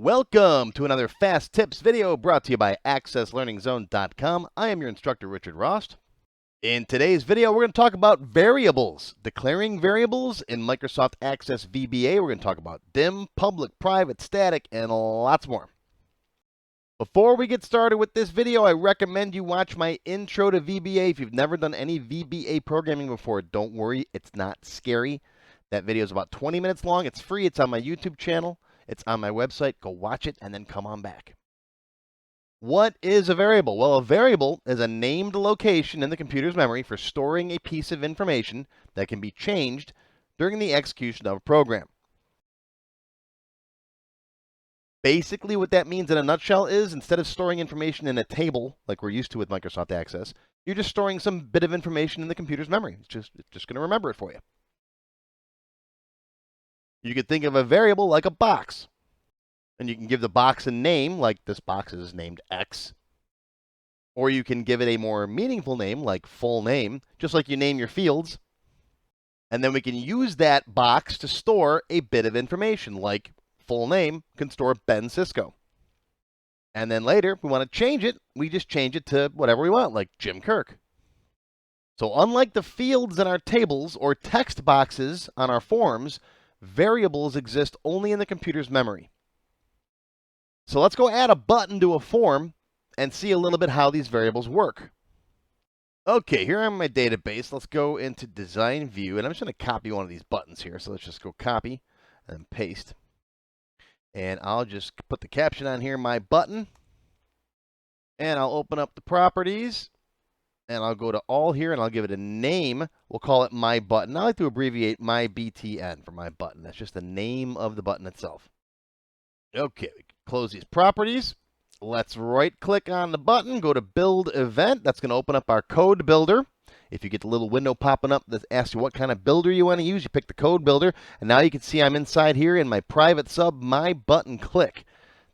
Welcome to another Fast Tips video brought to you by AccessLearningZone.com. I am your instructor, Richard Rost. In today's video, we're going to talk about variables, declaring variables in Microsoft Access VBA. We're going to talk about dim, public, private, static, and lots more. Before we get started with this video, I recommend you watch my intro to VBA. If you've never done any VBA programming before, don't worry, it's not scary. That video is about 20 minutes long. It's free. It's on my YouTube channel. It's on my website. Go watch it and then come on back. What is a variable? Well, a variable is a named location in the computer's memory for storing a piece of information that can be changed during the execution of a program. Basically, what that means in a nutshell is instead of storing information in a table like we're used to with Microsoft Access, you're just storing some bit of information in the computer's memory. It's just going to remember it for you. You could think of a variable like a box. And you can give the box a name, like this box is named X. Or you can give it a more meaningful name, like full name, just like you name your fields. And then we can use that box to store a bit of information, like full name can store Ben Cisco. And then later, if we want to change it, we just change it to whatever we want, like Jim Kirk. So unlike the fields in our tables or text boxes on our forms, variables exist only in the computer's memory. So let's go add a button to a form and see a little bit how these variables work. Okay, here I'm in my database. Let's go into Design View, and I'm just going to copy one of these buttons here. So let's just go copy and paste. And I'll just put the caption on here, my button. And I'll open up the properties. And I'll go to all here, and I'll give it a name. We'll call it my button. I like to abbreviate my BTN for my button. That's just the name of the button itself. Okay, we can close these properties. Let's right-click on the button, go to Build Event. That's going to open up our code builder. If you get the little window popping up that asks you what kind of builder you want to use, you pick the code builder. And now you can see I'm inside here in my private sub, my button click.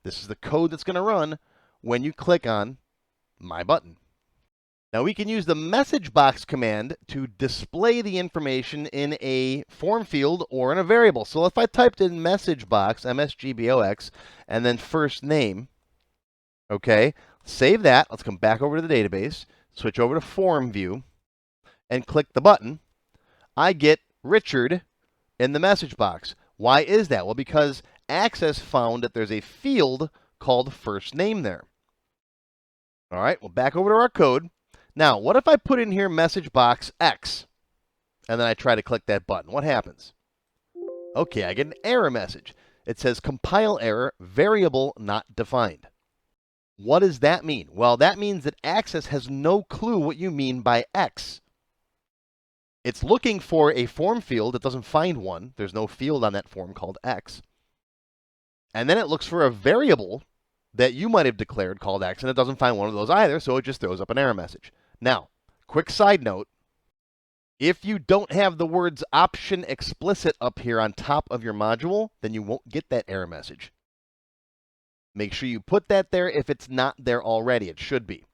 This is the code that's going to run when you click on my button. Now we can use the message box command to display the information in a form field or in a variable. So if I typed in message box, MSGBOX, and then first name, okay, save that. Let's come back over to the database, switch over to form view, and click the button. I get Richard in the message box. Why is that? Well, because Access found that there's a field called first name there. All right, well, back over to our code. Now, what if I put in here message box X, and then I try to click that button? What happens? Okay, I get an error message. It says compile error, variable not defined. What does that mean? Well, that means that Access has no clue what you mean by X. It's looking for a form field. It doesn't find one. There's no field on that form called X. And then it looks for a variable that you might have declared called X, and it doesn't find one of those either, so it just throws up an error message. Now, quick side note, if you don't have the words option explicit up here on top of your module, then you won't get that error message. Make sure you put that there if it's not there already. It should be.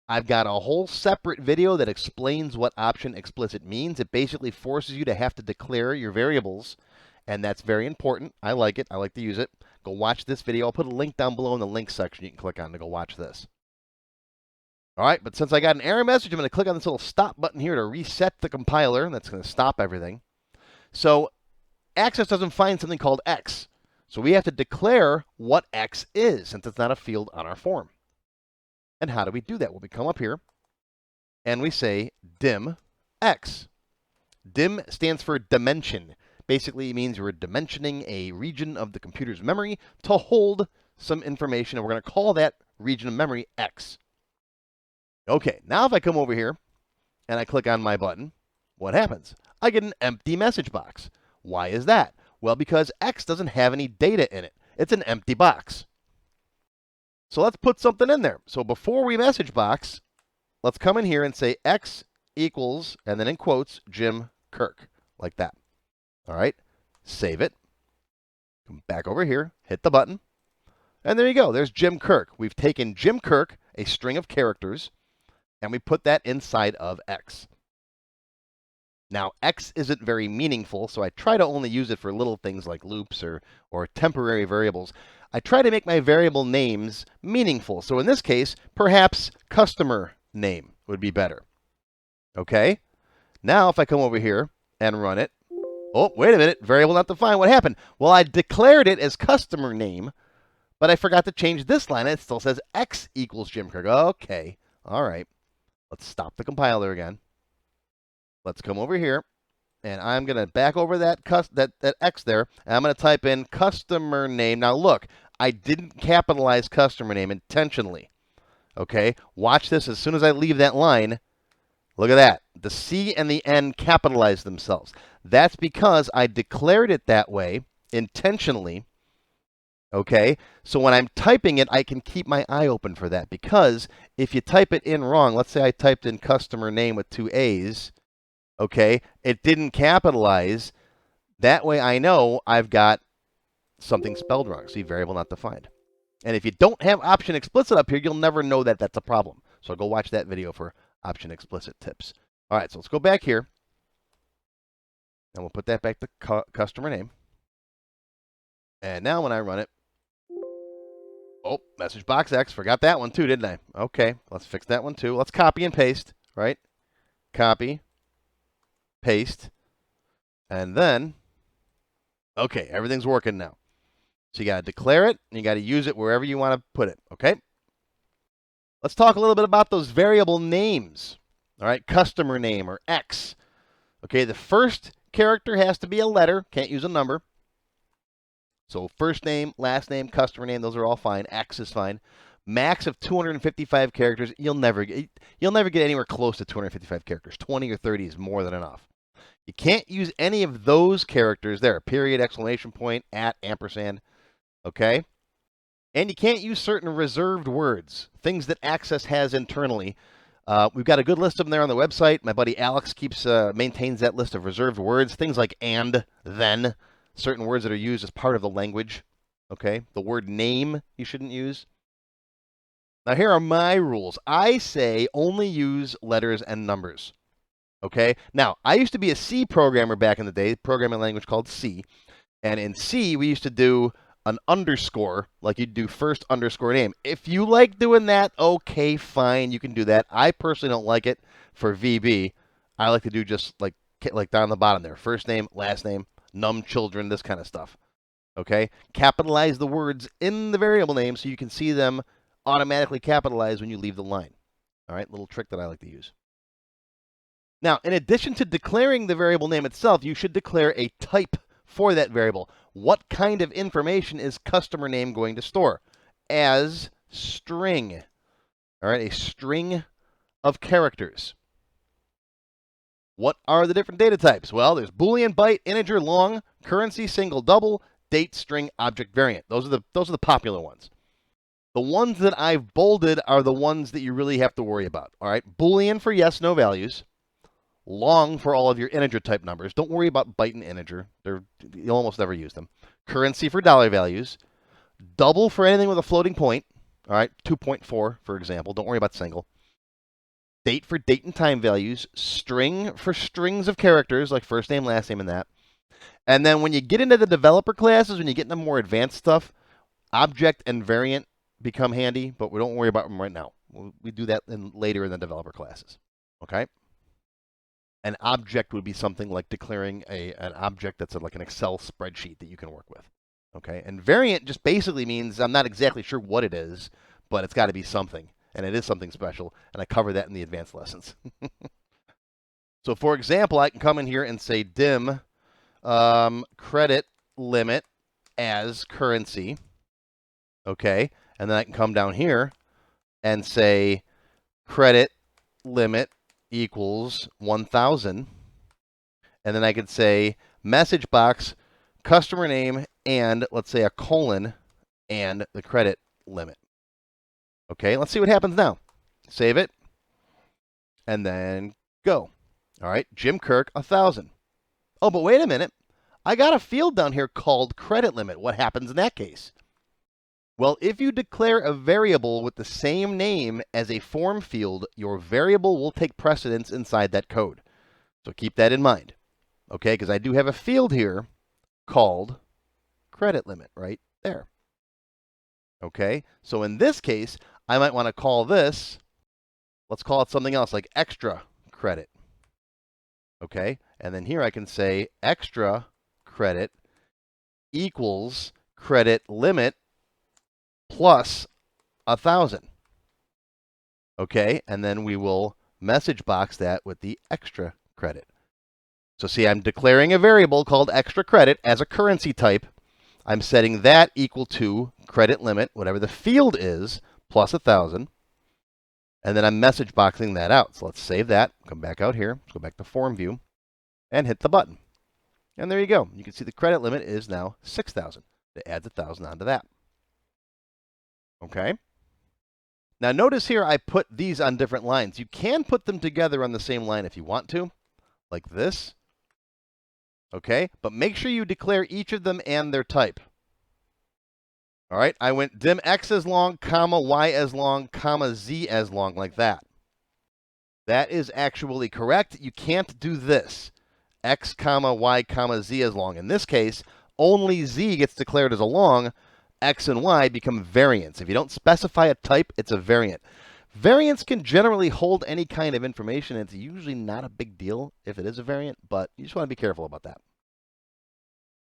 I've got a whole separate video that explains what option explicit means. It basically forces you to have to declare your variables, and that's very important. I like it. I like to use it. Go watch this video. I'll put a link down below in the link section you can click on to go watch this. All right, but since I got an error message, I'm going to click on this little stop button here to reset the compiler, and that's going to stop everything. So Access doesn't find something called X. So we have to declare what X is, since it's not a field on our form. And how do we do that? Well, we come up here, and we say dim X. Dim stands for dimension. Basically, it means we're dimensioning a region of the computer's memory to hold some information, and we're going to call that region of memory X. Okay, now if I come over here and I click on my button, what happens? I get an empty message box. Why is that? Well, because X doesn't have any data in it. It's an empty box. So let's put something in there. So before we message box, let's come in here and say X equals, and then in quotes, Jim Kirk, like that. All right, save it. Come back over here, hit the button, and there you go. There's Jim Kirk. We've taken Jim Kirk, a string of characters, and we put that inside of X. Now, X isn't very meaningful, so I try to only use it for little things like loops or temporary variables. I try to make my variable names meaningful. So in this case, perhaps customer name would be better. Okay? Now if I come over here and run it, oh, wait a minute, variable not defined. What happened? Well, I declared it as customer name, but I forgot to change this line. It still says X equals Jim Kirk. Okay, all right. Let's stop the compiler again. Let's come over here, and I'm going to back over that X there, and I'm going to type in customer name. Now look, I didn't capitalize customer name intentionally. Okay, watch this. As soon as I leave that line, look at that. The C and the N capitalize themselves. That's because I declared it that way intentionally. Okay, so when I'm typing it, I can keep my eye open for that, because if you type it in wrong, let's say I typed in customer name with 2 A's, okay, it didn't capitalize. That way I know I've got something spelled wrong. See, variable not defined. And if you don't have option explicit up here, you'll never know that that's a problem. So go watch that video for option explicit tips. All right, so let's go back here. And we'll put that back to customer name. And now when I run it, oh, message box X. Forgot that one too, didn't I? Okay, let's fix that one too. Let's copy and paste, right? Copy, paste, and then, okay, everything's working now. So you got to declare it, and you got to use it wherever you want to put it, okay? Let's talk a little bit about those variable names, all right? Customer name, or X. Okay, the first character has to be a letter. Can't use a number. So first name, last name, customer name, those are all fine. X is fine. Max of 255 characters. You'll never get anywhere close to 255 characters. 20 or 30 is more than enough. You can't use any of those characters there. Period, exclamation point, at, ampersand. Okay? And you can't use certain reserved words, things that Access has internally. We've got a good list of them there on the website. My buddy Alex maintains that list of reserved words, things like and, then, certain words that are used as part of the language. Okay? The word name you shouldn't use. Now here are my rules. I say only use letters and numbers. Okay? Now, I used to be a C programmer back in the day, programming language called C. And in C, we used to do an underscore, like you'd do first underscore name. If you like doing that, okay, fine, you can do that. I personally don't like it for VB. I like to do just like down the bottom there. First name, last name, num children, this kind of stuff. Okay? Capitalize the words in the variable name so you can see them automatically capitalized when you leave the line. All right, little trick that I like to use. Now, in addition to declaring the variable name itself, you should declare a type for that variable. What kind of information is customer name going to store? As string. All right, a string of characters. What are the different data types? Well, there's Boolean, byte, integer, long, currency, single, double, date, string, object, variant. Those are the popular ones. The ones that I've bolded are the ones that you really have to worry about. All right, Boolean for yes, no values. Long for all of your integer type numbers. Don't worry about byte and integer. You'll almost never use them. Currency for dollar values. Double for anything with a floating point. All right, 2.4, for example. Don't worry about single. Date for date and time values. String for strings of characters, like first name, last name, and that. And then when you get into the developer classes, when you get into more advanced stuff, object and variant become handy, but we don't worry about them right now. We do that later in the developer classes. Okay? An object would be something like declaring an object that's like an Excel spreadsheet that you can work with. Okay? And variant just basically means I'm not exactly sure what it is, but it's got to be something. And it is something special. And I cover that in the advanced lessons. So for example, I can come in here and say dim credit limit as currency. Okay? And then I can come down here and say credit limit equals 1,000. And then I could say message box, customer name, and let's say a colon, and the credit limit. Okay, let's see what happens now. Save it, and then go. All right, Jim Kirk, 1,000. Oh, but wait a minute. I got a field down here called credit limit. What happens in that case? Well, if you declare a variable with the same name as a form field, your variable will take precedence inside that code. So keep that in mind, okay? Because I do have a field here called credit limit right there. Okay, so in this case, I might want to call this, let's call it something else like extra credit. Okay, and then here I can say extra credit equals credit limit plus 1,000. Okay, and then we will message box that with the extra credit. So see, I'm declaring a variable called extra credit as a currency type. I'm setting that equal to credit limit, whatever the field is, plus 1,000. And then I'm message boxing that out. So let's save that, come back out here, go back to form view, and hit the button. And there you go. You can see the credit limit is now 6,000. It adds 1,000 onto that. Okay. Now notice here I put these on different lines. You can put them together on the same line if you want to, like this. Okay, but make sure you declare each of them and their type. All right, I went dim x as long, comma, y as long, comma, z as long, like that. That is actually correct. You can't do this. X, comma, y, comma, z as long. In this case, only z gets declared as a long. X and y become variants. If you don't specify a type, it's a variant. Variants can generally hold any kind of information. It's usually not a big deal if it is a variant, but you just want to be careful about that.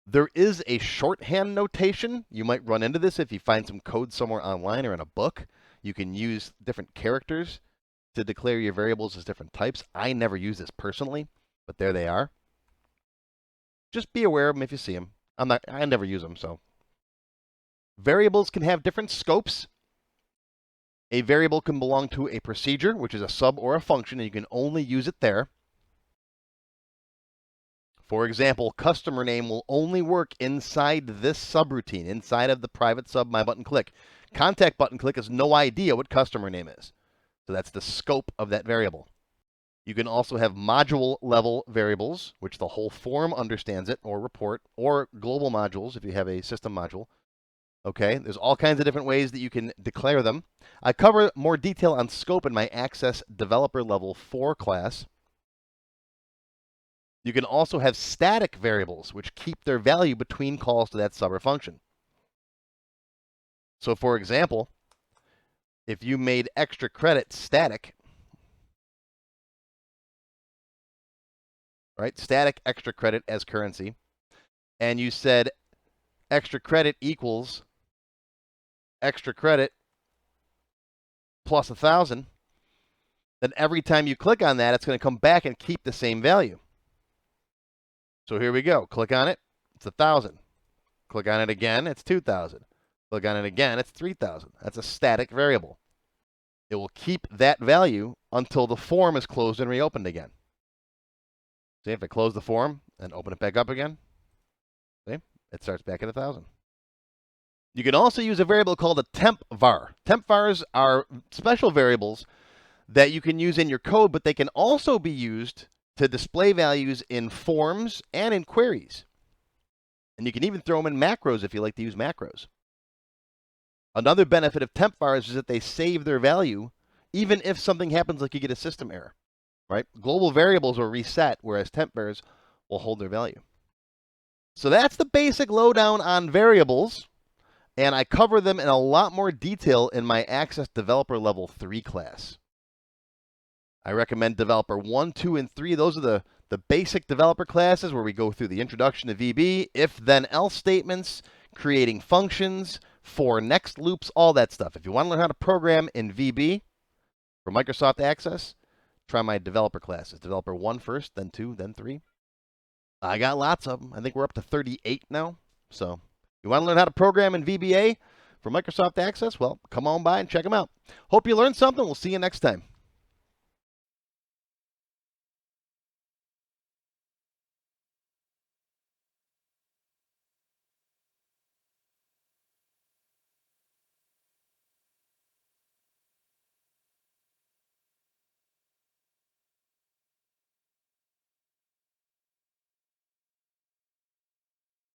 There is a shorthand notation. You might run into this if you find some code somewhere online or in a book. You can use different characters to declare your variables as different types. I never use this personally, but there they are. Just be aware of them if you see them. I never use them, so. Variables can have different scopes. A variable can belong to a procedure, which is a sub or a function, and you can only use it there. For example, customer name will only work inside this subroutine, inside of the private sub my button click. Contact button click has no idea what customer name is. So that's the scope of that variable. You can also have module level variables, which the whole form understands it, or report, or global modules if you have a system module. Okay, there's all kinds of different ways that you can declare them. I cover more detail on scope in my Access Developer Level 4 class. You can also have static variables, which keep their value between calls to that sub or function. So for example, if you made extra credit static, right, static extra credit as currency, and you said extra credit equals extra credit plus 1,000, then every time you click on that, it's going to come back and keep the same value. So here we go. Click on it, it's 1,000. Click on it again, it's 2,000. Click on it again, it's 3,000. That's a static variable. It will keep that value until the form is closed and reopened again. See, if I close the form and open it back up again, see, it starts back at 1,000. You can also use a variable called a TempVar. TempVars are special variables that you can use in your code, but they can also be used to display values in forms and in queries. And you can even throw them in macros if you like to use macros. Another benefit of TempVars is that they save their value even if something happens like you get a system error, right? Global variables will reset, whereas TempVars will hold their value. So that's the basic lowdown on variables. And I cover them in a lot more detail in my Access Developer Level 3 class. I recommend Developer 1, 2, and 3. Those are the basic developer classes where we go through the introduction to VB, if, then, else statements, creating functions, for next loops, all that stuff. If you want to learn how to program in VB for Microsoft Access, try my developer classes. Developer 1 first, then 2, then 3. I got lots of them. I think we're up to 38 now. So you want to learn how to program in VBA for Microsoft Access? Well, come on by and check them out. Hope you learned something. We'll see you next time.